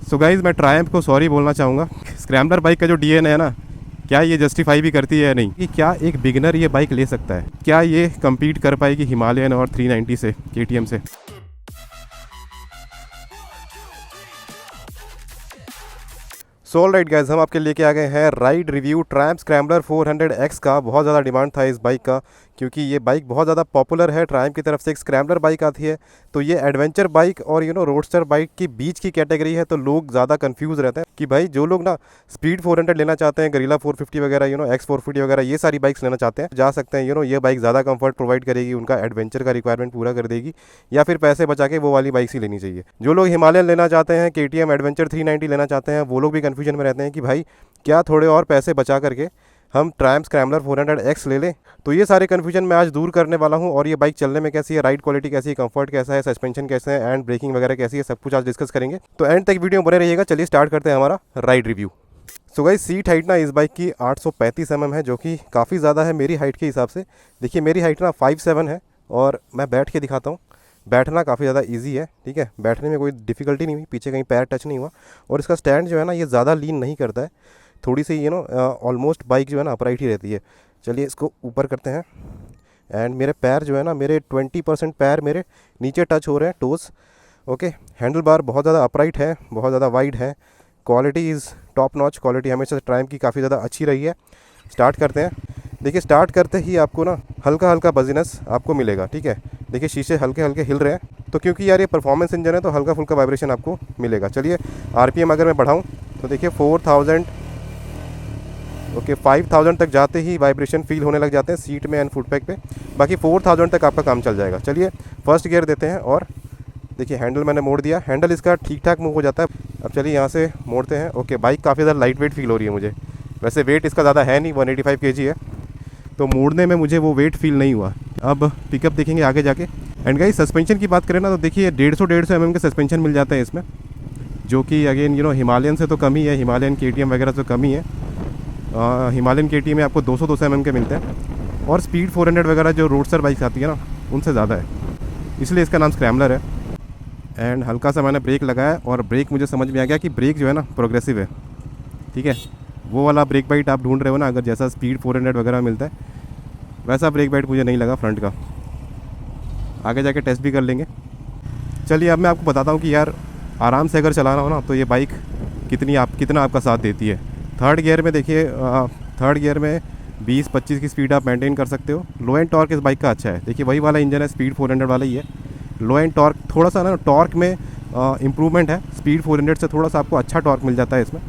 So guys मैं Triumph को sorry बोलना चाहूँगा। स्क्रैम्बलर बाइक का जो डीएनए है ना, क्या ये जस्टिफाई भी करती है या नहीं कि क्या एक बिगिनर ये बाइक ले सकता है, क्या ये कम्पीट कर पाएगी हिमालयन और 390 से, केटीएम से। सो ऑल राइट गाइज, हम आपके लेके आ गए हैं ride review Triumph scrambler 400X का। बहुत ज़्यादा डिमांड था इस बाइक का क्योंकि ये बाइक बहुत ज़्यादा पॉपुलर है। ट्रायम्फ की तरफ से एक स्क्रैम्बलर बाइक आती है तो ये एडवेंचर बाइक और रोडस्टर बाइक की बीच की कैटेगरी है, तो लोग ज़्यादा कंफ्यूज रहते हैं कि भाई जो लोग ना स्पीड 400 लेना चाहते हैं, गरीला 450 वगैरह X450 वगैरह ये सारी बाइक्स लेना चाहते हैं, जा सकते हैं। ये बाइक ज़्यादा कंफर्ट प्रोवाइड करेगी, उनका एडवेंचर का रिक्वायरमेंट पूरा कर देगी, या फिर पैसे बचा के वो वाली बाइक्स ही लेनी चाहिए। जो लोग हिमालयन लेना चाहते हैं, केटीएम एडवेंचर 390 लेना चाहते हैं, वो लोग भी कन्फ्यूजन में रहते हैं कि भाई क्या थोड़े और पैसे बचा करके हम ट्रायम्फ स्क्रैम्बलर 400X ले लें। तो ये सारे कन्फ्यूजन मैं आज दूर करने वाला हूँ, और ये बाइक चलने में कैसी है, राइड क्वालिटी कैसी है, कंफर्ट कैसा है, सस्पेंशन कैसे है, एंड ब्रेकिंग वगैरह कैसी है, सब कुछ आज डिस्कस करेंगे। तो एंड तक वीडियो बने रहिएगा। चलिए स्टार्ट करते हैं हमारा ride review. So guys, seat height ना इस बाइक की 835 mm है, जो कि काफ़ी ज़्यादा है मेरी हाइट के हिसाब से। देखिए मेरी हाइट ना 5'7" है, और मैं बैठ के दिखाता हूँ। बैठना काफ़ी ज़्यादा इजी है, ठीक है, बैठने में कोई डिफ़िकल्टी नहीं हुई, पीछे कहीं पैर टच नहीं हुआ। और इसका स्टैंड जो है ना, ये ज़्यादा लीन नहीं करता है, थोड़ी सी ऑलमोस्ट बाइक जो है ना अपराइट ही रहती है। चलिए इसको ऊपर करते हैं, एंड मेरे पैर जो है ना, मेरे 20% पैर मेरे नीचे टच हो रहे हैं, टोस। ओके, हैंडल बार बहुत ज़्यादा अपराइट है, बहुत ज़्यादा वाइड है। Quality is top notch, quality हमेशा ट्रायम्फ की काफ़ी ज़्यादा अच्छी रही है। स्टार्ट करते हैं। देखिए स्टार्ट करते ही आपको ना हल्का हल्का बजीनेस आपको मिलेगा, ठीक है। देखिए शीशे हल्के हल्के हिल रहे हैं, तो क्योंकि यार ये परफॉर्मेंस इंजन है तो हल्का फुल्का वाइब्रेशन आपको मिलेगा। चलिए आरपीएम अगर मैं बढ़ाऊँ तो देखिए 4000, ओके 5000 तक जाते ही वाइब्रेशन फील होने लग जाते हैं सीट में एंड फुट पैक पे। बाकी 4000 तक आपका काम चल जाएगा। चलिए फर्स्ट गियर देते हैं, और देखिए हैंडल मैंने मोड़ दिया, हैंडल इसका ठीक ठाक मूव हो जाता है। अब चलिए यहाँ से मोड़ते हैं। ओके, बाइक काफ़ी ज़्यादा लाइट वेट फील हो रही है मुझे। वैसे वेट इसका ज़्यादा है नहीं, 185 kg है, तो मोड़ने में मुझे वो वेट फील नहीं हुआ। अब पिकअप देखेंगे आगे जाके। एंड गाइस, सस्पेंशन की बात करें ना, तो देखिए 150 mm के सस्पेंशन मिल जाता है इसमें, जो कि अगेन हिमालयन से तो कम ही है, हिमालयन केटीएम वगैरह से कम ही है। हिमालयन केटीएम में आपको 200 mm के मिलते हैं, और स्पीड 400 वगैरह जो रोडस्टर बाइक्स आती है ना, उनसे ज़्यादा है, इसलिए इसका नाम स्क्रैम्बलर है। एंड हल्का सा मैंने ब्रेक लगाया, और ब्रेक मुझे समझ में आ गया कि ब्रेक जो है ना प्रोग्रेसिव है, ठीक है। वो वाला ब्रेक बाइट आप ढूंढ रहे हो ना, अगर जैसा स्पीड 400 वगैरह मिलता है वैसा ब्रेक बाइट मुझे नहीं लगा फ्रंट का। आगे जाके टेस्ट भी कर लेंगे। चलिए अब मैं आपको बताता हूँ कि यार आराम से अगर चलाना हो ना, तो ये बाइक कितना आपका साथ देती है। थर्ड गियर में देखिए, थर्ड गियर में 20-25 की स्पीड आप मेंटेन कर सकते हो। लो एंड टॉर्क इस बाइक का अच्छा है। देखिए वही वाला इंजन है, स्पीड 400 वाला ही है। लो एंड टॉर्क थोड़ा सा ना टॉर्क में इम्प्रूवमेंट है, स्पीड 400 से थोड़ा सा आपको अच्छा टॉर्क मिल जाता है इसमें,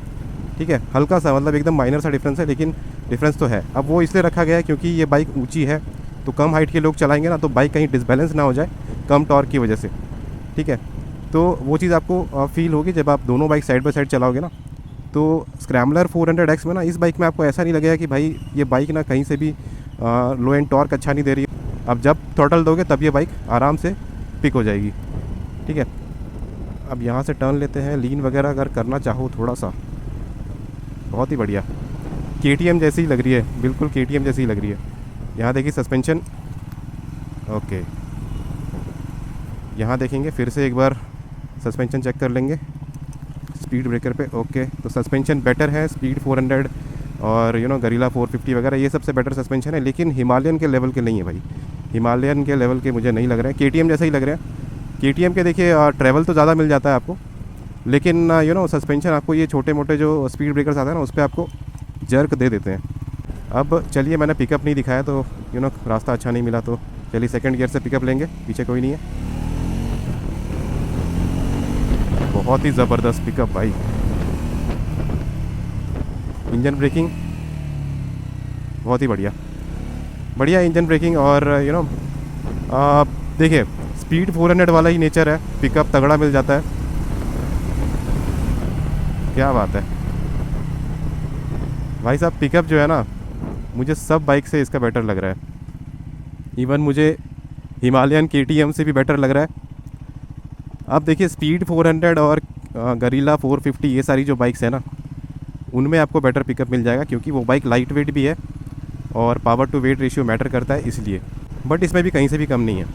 ठीक है। हल्का सा, मतलब एकदम माइनर सा डिफरेंस है, लेकिन डिफरेंस तो है। अब वो इसलिए रखा गया है क्योंकि ये बाइक ऊंची है, तो कम हाइट के लोग चलाएंगे ना, तो बाइक कहीं डिसबैलेंस ना हो जाए कम टॉर्क की वजह से, ठीक है। तो वो चीज़ आपको फील होगी जब आप दोनों बाइक साइड बाय साइड चलाओगे ना। तो स्क्रैम्बलर 400X में ना, इस बाइक में आपको ऐसा नहीं लगेगा कि भाई ये बाइक ना कहीं से भी लो एंड टॉर्क अच्छा नहीं दे रही है। अब जब थ्रॉटल दोगे तब ये बाइक आराम से पिक हो जाएगी, ठीक है। अब यहाँ से टर्न लेते हैं, लीन वगैरह अगर करना चाहो थोड़ा सा, बहुत ही बढ़िया, केटीएम जैसी ही लग रही है, बिल्कुल केटीएम जैसी ही लग रही है। यहाँ देखिए सस्पेंशन, ओके, यहाँ देखेंगे फिर से एक बार सस्पेंशन चेक कर लेंगे स्पीड ब्रेकर पे। ओके, तो सस्पेंशन बेटर है, स्पीड 400 और गरीला 450 वगैरह ये सबसे बेटर सस्पेंशन है, लेकिन हिमालयन के लेवल के नहीं है भाई। हिमालयन के लेवल के मुझे नहीं लग रहे हैं, केटीएम जैसा ही लग रहे हैं। केटीएम के देखिए ट्रैवल तो ज़्यादा मिल जाता है आपको, लेकिन सस्पेंशन आपको ये छोटे मोटे जो स्पीड ब्रेकर्स आते हैं ना, उस पर आपको जर्क दे देते हैं। अब चलिए मैंने पिकअप नहीं दिखाया, तो रास्ता अच्छा नहीं मिला, तो चलिए सेकंड गियर से पिकअप लेंगे, पीछे कोई नहीं है। बहुत ही ज़बरदस्त पिकअप भाई। इंजन ब्रेकिंग बहुत ही बढ़िया इंजन ब्रेकिंग, और देखिए स्पीड 400 वाला ही नेचर है, पिकअप तगड़ा मिल जाता है, क्या बात है भाई साहब। पिकअप जो है ना, मुझे सब बाइक से इसका बेटर लग रहा है, इवन मुझे हिमालयन केटीएम से भी बेटर लग रहा है। अब देखिए स्पीड 400 और गरीला 450 ये सारी जो बाइक्स है ना, उनमें आपको बेटर पिकअप मिल जाएगा, क्योंकि वो बाइक लाइट वेट भी है और power to weight ratio matter करता है इसलिए। बट इसमें भी कहीं से भी कम नहीं है।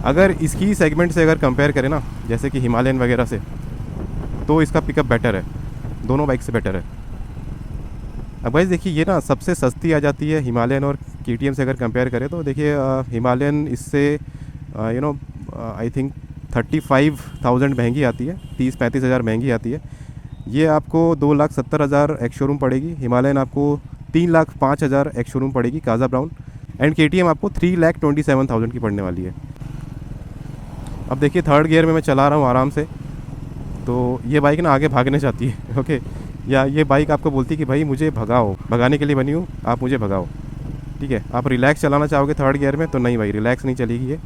अगर इसकी सेगमेंट से अगर कंपेयर करें ना, जैसे कि हिमालयन वगैरह से, तो इसका पिकअप बेटर है, दोनों बाइक से बेटर है। अब गाइस देखिए ये ना सबसे सस्ती आ जाती है हिमालयन और KTM से अगर कंपेयर करें तो देखिए हिमालयन इससे आई थिंक 35,000 महंगी आती है, 30-35 हज़ार महंगी आती है। ये आपको 2,70,000 एक्स शोरूम पड़ेगी। हिमालयन आपको 3,05,000 एक्स शोरूम पड़ेगी काजा ब्राउन। एंड KTM आपको 3,27,000 की पड़ने वाली है। अब देखिए थर्ड गियर में मैं चला रहा हूँ आराम से, तो ये बाइक ना आगे भागने चाहती है ओके, या ये बाइक आपको बोलती है कि भाई मुझे भगाओ, भगाने के लिए बनी हूँ, आप मुझे भगाओ। ठीक है, आप रिलैक्स चलाना चाहोगे थर्ड गियर में तो नहीं भाई, रिलैक्स नहीं चलेगी ये,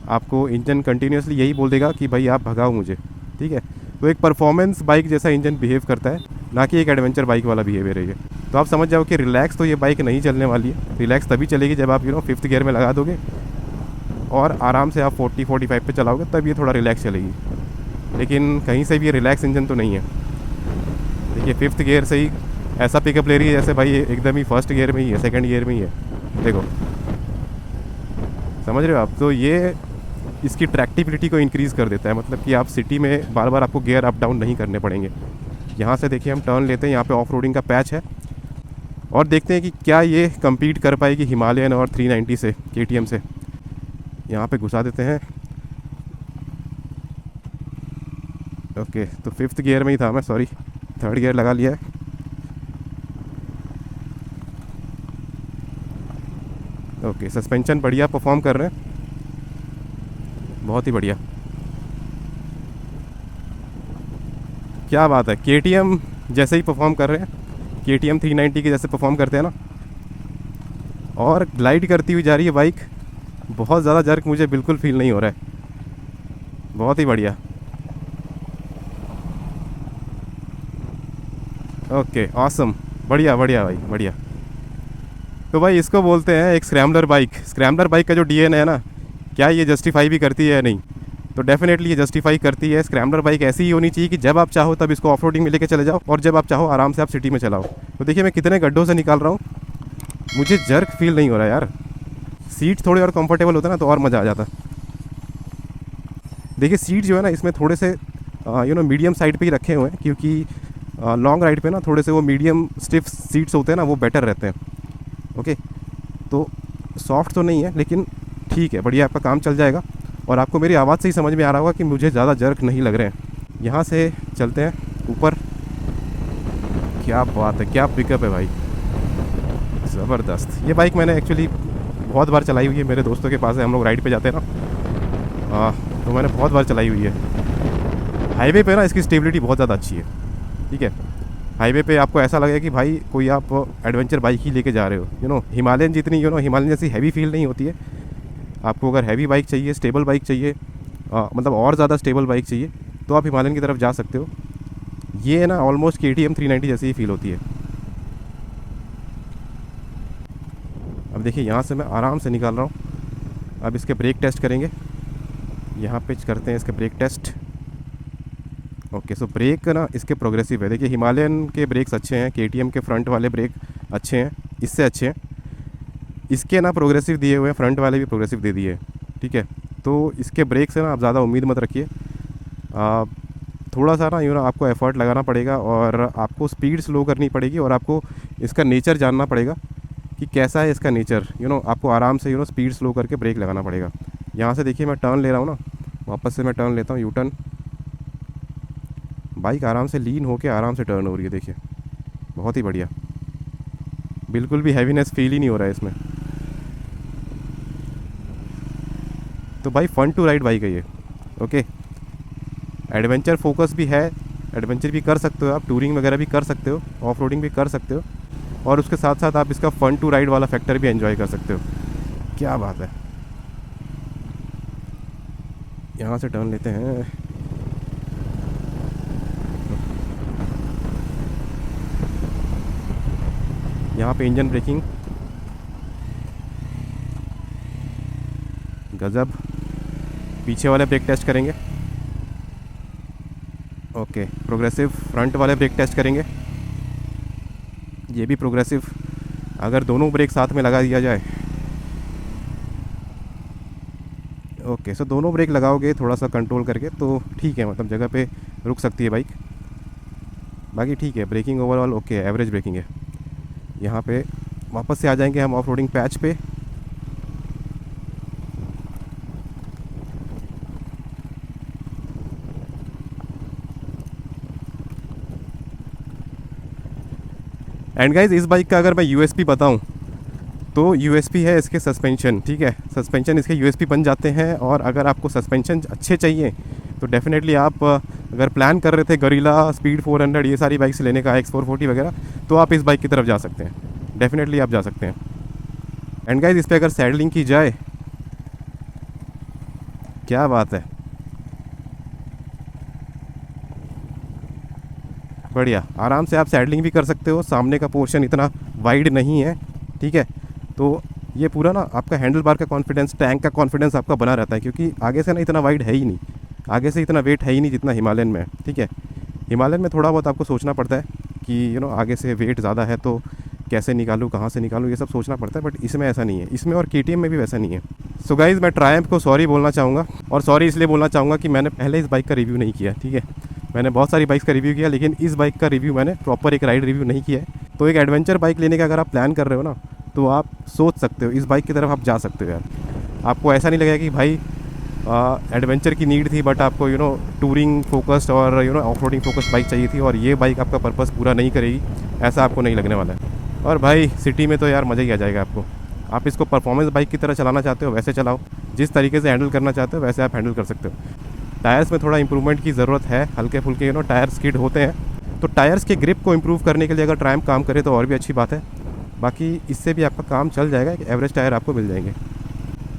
आपको इंजन कंटिन्यूसली यही बोल देगा कि भाई आप भगाओ मुझे। ठीक है, तो एक परफॉर्मेंस बाइक जैसा इंजन बिहेव करता है, ना कि एक एडवेंचर बाइक वाला बिहेवियर है ये। तो आप समझ जाओ कि रिलैक्स तो ये बाइक नहीं चलने वाली है। रिलैक्स तभी चलेगी जब आप फिफ्थ गियर में लगा दोगे और आराम से आप 40-45 पे चलाओगे, तब ये थोड़ा रिलैक्स चलेगी। लेकिन कहीं से भी ये रिलैक्स इंजन तो नहीं है। देखिए फिफ्थ गियर से ही ऐसा पिकअप ले रही है जैसे भाई एकदम ही फर्स्ट गियर में ही है, सेकंड गियर में ही है। देखो, समझ रहे हो आप? तो ये इसकी ट्रैक्टिबिलिटी को इंक्रीज़ कर देता है, मतलब कि आप सिटी में बार बार आपको गियर अप डाउन नहीं करने पड़ेंगे। यहाँ से देखिए हम टर्न लेते हैं, यहाँ पे ऑफ रोडिंग का पैच है और देखते हैं कि क्या ये कम्पीट कर पाएगी हिमालयन और 390 से, KTM से। यहाँ पे घुसा देते हैं। ओके, तो फिफ्थ गियर में ही था मैं, सॉरी, थर्ड गियर लगा लिया है। ओके, सस्पेंशन बढ़िया परफॉर्म कर रहे हैं, बहुत ही बढ़िया, क्या बात है। KTM जैसे ही परफॉर्म कर रहे हैं, KTM 390 के जैसे परफॉर्म करते हैं ना, और ग्लाइड करती हुई जा रही है बाइक। बहुत ज़्यादा जर्क मुझे बिल्कुल फील नहीं हो रहा है, बहुत ही बढ़िया। ओके, ऑसम, बढ़िया बढ़िया भाई, बढ़िया। तो भाई इसको बोलते हैं एक स्क्रैम्बलर बाइक। स्क्रैम्बलर बाइक का जो DNA है ना, क्या ये जस्टिफाई भी करती है या नहीं? तो डेफिनेटली ये जस्टिफाई करती है। स्क्रैम्बलर बाइक ऐसी ही होनी चाहिए कि जब आप चाहो तब इसको ऑफ रोडिंग में लेके चले जाओ, और जब आप चाहो आराम से आप सिटी में चलाओ। तो देखिए मैं कितने गड्ढों से निकाल रहा हूँ, मुझे जर्क फील नहीं हो रहा यार। सीट थोड़े और कंफर्टेबल होता ना तो और मज़ा आ जाता। देखिए सीट जो है ना इसमें थोड़े से मीडियम साइड पे ही रखे हुए हैं, क्योंकि लॉन्ग राइड पे ना थोड़े से वो मीडियम स्टिफ सीट्स होते हैं ना, वो बेटर रहते हैं। ओके, तो सॉफ्ट तो नहीं है लेकिन ठीक है, बढ़िया, आपका काम चल जाएगा। और आपको मेरी आवाज़ से ही समझ में आ रहा होगा कि मुझे ज़्यादा जर्क नहीं लग रहे हैं। यहाँ से चलते हैं ऊपर। क्या बात है, क्या पिकअप है भाई, ज़बरदस्त। ये बाइक मैंने एक्चुअली बहुत बार चलाई हुई है, मेरे दोस्तों के पास है, हम लोग राइड पे जाते हैं ना, तो मैंने बहुत बार चलाई हुई है। हाईवे पे ना इसकी स्टेबिलिटी बहुत ज़्यादा अच्छी है। ठीक है, हाईवे पे आपको ऐसा लगेगा कि भाई कोई आप एडवेंचर बाइक ही लेके जा रहे हो। हिमालयन जितनी हिमालयन जैसी हैवी फील नहीं होती है। आपको अगर हैवी बाइक चाहिए, स्टेबल बाइक चाहिए, मतलब और ज़्यादा स्टेबल बाइक चाहिए, तो आप हिमालयन की तरफ जा सकते हो। ये ना ऑलमोस्ट KTM 390 जैसी ही फील होती है। अब देखिए यहाँ से मैं आराम से निकाल रहा हूँ। अब इसके ब्रेक टेस्ट करेंगे, यहाँ पे करते हैं इसके break test. Okay, so break ना इसके प्रोग्रेसिव है। देखिए हिमालयन के ब्रेक्स अच्छे हैं, KTM के फ्रंट वाले ब्रेक अच्छे हैं, इससे अच्छे हैं। इसके ना प्रोग्रेसिव दिए हुए हैं, फ्रंट वाले भी प्रोग्रेसिव दे दिए हैं। ठीक है, तो इसके ब्रेक से ना आप ज़्यादा उम्मीद मत रखिए। थोड़ा सा ना आपको एफर्ट लगाना पड़ेगा और आपको स्पीड स्लो करनी पड़ेगी, और आपको इसका नेचर जानना पड़ेगा कि कैसा है इसका नेचर। आपको आराम से स्पीड स्लो करके ब्रेक लगाना पड़ेगा। यहाँ से देखिए मैं टर्न ले रहा हूँ ना, वापस से मैं टर्न लेता हूँ, यू टर्न। बाइक आराम से लीन होके आराम से टर्न हो रही है, देखिए बहुत ही बढ़िया, बिल्कुल भी हैवीनेस फील ही नहीं हो रहा है इसमें। तो भाई फन टू राइड बाइक है ये। ओके, एडवेंचर फोकस भी है, एडवेंचर भी कर सकते हो आप, टूरिंग वगैरह भी कर सकते हो, ऑफ रोडिंग भी कर सकते हो, और उसके साथ साथ आप इसका फ़न टू राइड वाला फैक्टर भी एंजॉय कर सकते हो। क्या बात है। यहाँ से टर्न लेते हैं। यहाँ पे इंजन ब्रेकिंग गज़ब। पीछे वाले ब्रेक टेस्ट करेंगे। ओके, प्रोग्रेसिव फ्रंट वाले ब्रेक टेस्ट करेंगे, ये भी प्रोग्रेसिव। अगर दोनों ब्रेक साथ में लगा दिया जाए, ओके, सो दोनों ब्रेक लगाओगे थोड़ा सा कंट्रोल करके तो ठीक है, मतलब जगह पे रुक सकती है बाइक। बाकी ठीक है, ब्रेकिंग ओवरऑल ओके है, एवरेज ब्रेकिंग है। यहाँ पे वापस से आ जाएंगे हम ऑफ रोडिंग पैच पे। एंड गाइज इस बाइक का अगर मैं यूएसपी बताऊं तो यूएसपी है इसके सस्पेंशन, ठीक है। सस्पेंशन इसके यूएसपी बन जाते हैं, और अगर आपको सस्पेंशन अच्छे चाहिए तो डेफिनेटली आप अगर प्लान कर रहे थे गरीला, स्पीड 400 ये सारी बाइक्स लेने का, X440 वगैरह, तो आप इस बाइक की तरफ जा सकते हैं, डेफिनेटली आप जा सकते हैं। एंड गाइज इस पर अगर सैडलिंग की जाए, क्या बात है, बढ़िया, आराम से आप सैडलिंग भी कर सकते हो। सामने का पोर्शन इतना वाइड नहीं है, ठीक है। तो ये पूरा ना आपका हैंडल बार का कॉन्फिडेंस, टैंक का कॉन्फिडेंस आपका बना रहता है, क्योंकि आगे से ना इतना वाइड है ही नहीं, आगे से इतना वेट है ही नहीं जितना हिमालयन में है, ठीक है। हिमालयन में थोड़ा बहुत आपको सोचना पड़ता है कि आगे से वेट ज़्यादा है तो कैसे निकालूँ, कहाँ से निकालूँ, ये सब सोचना पड़ता है, बट इसमें ऐसा नहीं है, इसमें और KTM में भी वैसा नहीं है। सो गाइज़ मैं ट्रायम्फ को सॉरी बोलना चाहूँगा, और सॉरी इसलिए बोलना चाहूँगा कि मैंने पहले इस बाइक का रिव्यू नहीं किया, ठीक है। मैंने बहुत सारी बाइक्स का रिव्यू किया, लेकिन इस बाइक का रिव्यू मैंने प्रॉपर एक राइड रिव्यू नहीं किया है। तो एक एडवेंचर बाइक लेने का अगर आप प्लान कर रहे हो ना, तो आप सोच सकते हो, इस बाइक की तरफ आप जा सकते हो यार। आपको ऐसा नहीं लगेगा कि भाई एडवेंचर की नीड थी, बट आपको टूरिंग फोकस्ड और ऑफ रोडिंग फोकस्ड बाइक चाहिए थी, और ये बाइक आपका पर्पस पूरा नहीं करेगी, ऐसा आपको नहीं लगने वाला है। और भाई सिटी में तो यार मज़ा ही आ जाएगा आपको। आप इसको परफॉर्मेंस बाइक की तरह चलाना चाहते हो वैसे चलाओ, जिस तरीके से हैंडल करना चाहते हो वैसे आप हैंडल कर सकते हो। टायर्स में थोड़ा इंप्रूवमेंट की ज़रूरत है, हल्के फुल्के टायर स्किड होते हैं, तो टायर्स के ग्रिप को इम्प्रूव करने के लिए अगर ट्रायम्फ काम करे तो और भी अच्छी बात है। बाकी इससे भी आपका काम चल जाएगा, एक एवरेज टायर आपको मिल जाएंगे।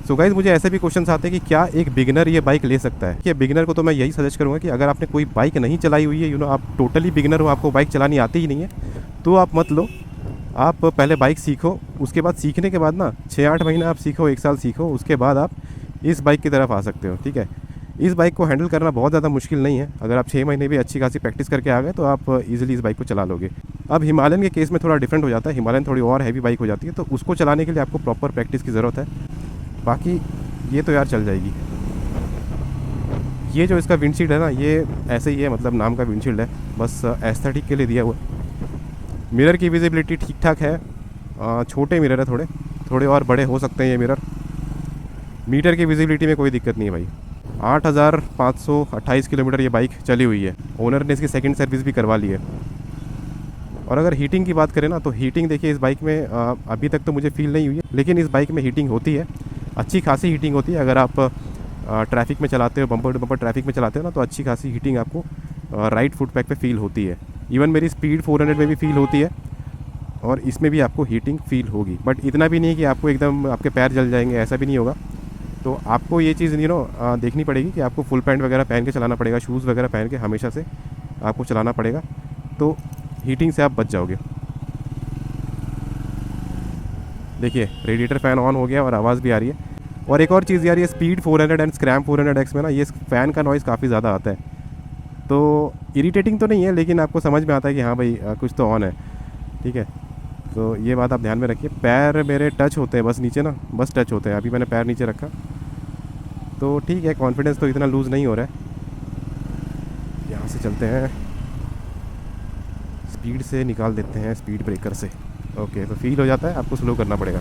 सो गाइज़ मुझे ऐसे भी क्वेश्चन आते हैं कि क्या एक बिगिनर ये बाइक ले सकता है। कि बिगिनर को तो मैं यही सजेस्ट करूँगा कि अगर आपने कोई बाइक नहीं चलाई हुई है, आप टोटली बिगिनर हो, आपको बाइक चलानी आती ही नहीं है, तो आप मत लो। आप पहले बाइक सीखो, उसके बाद सीखने के बाद ना 6-8 महीना आप सीखो, 1 साल सीखो, उसके बाद आप इस बाइक की तरफ आ सकते हो, ठीक है। इस बाइक को हैंडल करना बहुत ज़्यादा मुश्किल नहीं है, अगर आप 6 महीने भी अच्छी खासी प्रैक्टिस करके आ गए तो आप इजीली इस बाइक को चला लोगे। अब हिमालयन के केस में थोड़ा डिफरेंट हो जाता है, हिमालयन थोड़ी और हैवी बाइक हो जाती है, तो उसको चलाने के लिए आपको प्रॉपर प्रैक्टिस की ज़रूरत है। बाकी ये तो यार चल जाएगी। ये जो इसका विंडशील्ड है ना, ये ऐसे ही है, मतलब नाम का विंडशील्ड है, बस एस्थेटिक के लिए दिया हुआ है। मिरर की विजिबिलिटी ठीक ठाक है, छोटे मिरर है, थोड़े और बड़े हो सकते हैं ये मिरर। मीटर की विजिबिलिटी में कोई दिक्कत नहीं है भाई। 8,528 किलोमीटर ये बाइक चली हुई है, ओनर ने इसकी सेकंड सर्विस भी करवा ली है। और अगर हीटिंग की बात करें ना, तो हीटिंग देखिए इस बाइक में अभी तक तो मुझे फील नहीं हुई है, लेकिन इस बाइक में हीटिंग होती है, अच्छी खासी हीटिंग होती है। अगर आप ट्रैफिक में चलाते हो, बम्पर टू बम्पर ट्रैफिक में चलाते हो ना, तो अच्छी खासी हीटिंग आपको राइट फुट पैक पे फील होती है। इवन मेरी स्पीड 400 में भी फील होती है, और इसमें भी आपको हीटिंग फील होगी, बट इतना भी नहीं कि आपको एकदम आपके पैर जल जाएंगे, ऐसा भी नहीं होगा। तो आपको ये चीज़ देखनी पड़ेगी कि आपको फुल पैंट वगैरह पहन के चलाना पड़ेगा, शूज़ वगैरह पहन के हमेशा से आपको चलाना पड़ेगा, तो हीटिंग से आप बच जाओगे। देखिए रेडिएटर फ़ैन ऑन हो गया और आवाज़ भी आ रही है। और एक और चीज़ यार, ये स्पीड 400 एंड स्क्रैम 400X में ना, ये फ़ैन का नॉइज़ काफ़ी ज़्यादा आता है, तो इरिटेटिंग तो नहीं है, लेकिन आपको समझ में आता है कि हाँ भाई कुछ तो ऑन है, ठीक है। तो ये बात आप ध्यान में रखिए। पैर मेरे टच होते हैं बस नीचे ना, बस टच होते हैं, अभी मैंने पैर नीचे रखा तो ठीक है, कॉन्फिडेंस तो इतना लूज़ नहीं हो रहा है। यहाँ से चलते हैं, स्पीड से निकाल देते हैं, स्पीड ब्रेकर से। ओके, तो फील हो जाता है, आपको स्लो करना पड़ेगा।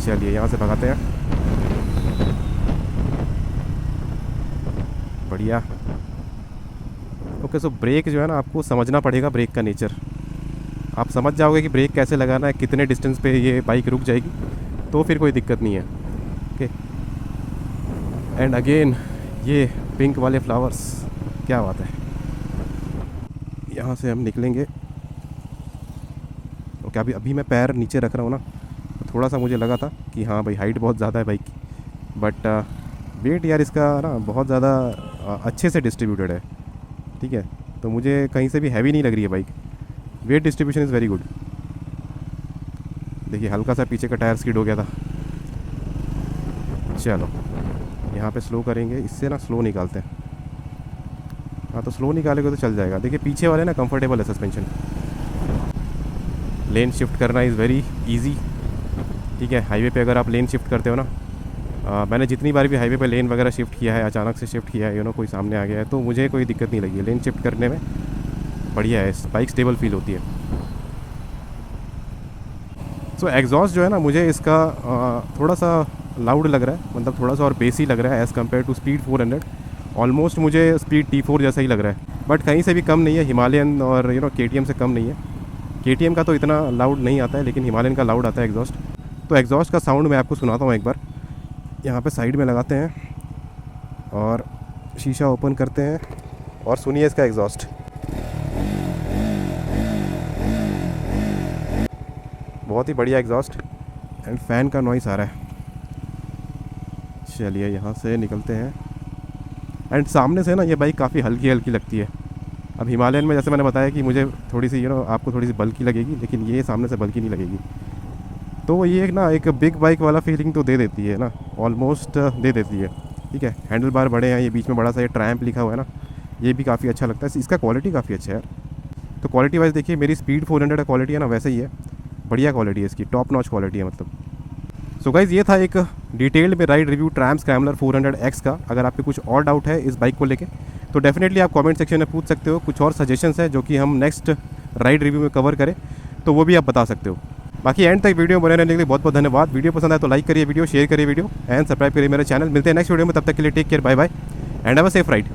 चलिए यहाँ से भगाते हैं, बढ़िया। ओके, सो ब्रेक जो है ना, आपको समझना पड़ेगा ब्रेक का नेचर। आप समझ जाओगे कि ब्रेक कैसे लगाना है, कितने डिस्टेंस पे ये बाइक रुक जाएगी, तो फिर कोई दिक्कत नहीं है। ओके, एंड अगेन ये पिंक वाले फ्लावर्स, क्या बात है। यहाँ से हम निकलेंगे। ओके, अभी मैं पैर नीचे रख रहा हूँ ना, तो थोड़ा सा मुझे लगा था कि हाँ भाई हाइट बहुत ज़्यादा है बाइक की, बट वेट यार इसका ना बहुत ज़्यादा अच्छे से डिस्ट्रीब्यूटेड है, ठीक है। तो मुझे कहीं से भी हैवी नहीं लग रही है bike, wait distribution is very good. देखिए हल्का सा पीछे का टायर स्किड हो गया था। चलो यहाँ पे स्लो करेंगे, इससे ना स्लो निकालते हैं। हाँ, तो स्लो निकालेंगे तो चल जाएगा। देखिए पीछे वाले ना कंफर्टेबल है सस्पेंशन। लेन शिफ्ट करना इज़ वेरी इजी, ठीक है। हाईवे पे अगर आप लेन शिफ्ट करते हो ना, मैंने जितनी बार भी हाईवे पे लेन वगैरह शिफ्ट किया है, अचानक से शिफ्ट किया है, कोई सामने आ गया है, तो मुझे कोई दिक्कत नहीं लगी है लेन शिफ्ट करने में। बढ़िया है, बाइक स्टेबल फील होती है। सो एग्जॉस्ट जो है ना, मुझे इसका थोड़ा सा लाउड लग रहा है, मतलब थोड़ा सा और बेसी लग रहा है as compare to speed 400। Almost मुझे स्पीड T4 जैसा ही लग रहा है, बट कहीं से भी कम नहीं है। हिमालयन और KTM से कम नहीं है। KTM का तो इतना लाउड नहीं आता है, लेकिन हिमालयन का लाउड आता है एग्जॉस्ट। तो एग्जॉस्ट का साउंड मैं आपको सुनाता हूँ एक बार। यहाँ पे साइड में लगाते हैं और शीशा ओपन करते हैं और सुनिए इसका एग्जॉस्ट। बहुत ही बढ़िया एग्जॉस्ट एंड फ़ैन का नॉइस आ रहा है। चलिए यहाँ से निकलते हैं। एंड सामने से ना ये बाइक काफ़ी हल्की हल्की लगती है। अब हिमालयन में जैसे मैंने बताया कि मुझे थोड़ी सी आपको थोड़ी सी बल्की लगेगी, लेकिन ये सामने से बल्की नहीं लगेगी। तो ये ना एक बिग बाइक वाला फीलिंग तो दे देती है ना, ऑलमोस्ट दे देती है। ठीक है, हैंडल बार बड़े हैं, ये बीच में बड़ा सा ये ट्रैम्प लिखा हुआ है ना, ये भी काफ़ी अच्छा लगता है। इसका क्वालिटी काफ़ी अच्छा है यार। तो क्वालिटी वाइज देखिए, मेरी स्पीड 400 का क्वालिटी है ना, वैसे ही है, बढ़िया क्वालिटी है इसकी, टॉप नॉच क्वालिटी है मतलब। सो गाइज़, ये था एक डिटेल्ड में ride review tramp scrambler 400X का। अगर आपके कुछ और डाउट है इस बाइक को लेके तो डेफिनेटली आप कमेंट सेक्शन में पूछ सकते हो। कुछ और सजेशंस है जो कि हम नेक्स्ट राइड रिव्यू में कवर करें, तो वो भी आप बता सकते हो। बाकी एंड तक वीडियो बने रहने के लिए बहुत बहुत धन्यवाद। वीडियो पसंद आए तो लाइक करिए वीडियो, शेयर करिए वीडियो एंड सब्सक्राइब करिए मेरे चैनल। मिलते हैं नेक्स्ट वीडियो में, तब तक के लिए take care, bye bye and have a safe ride.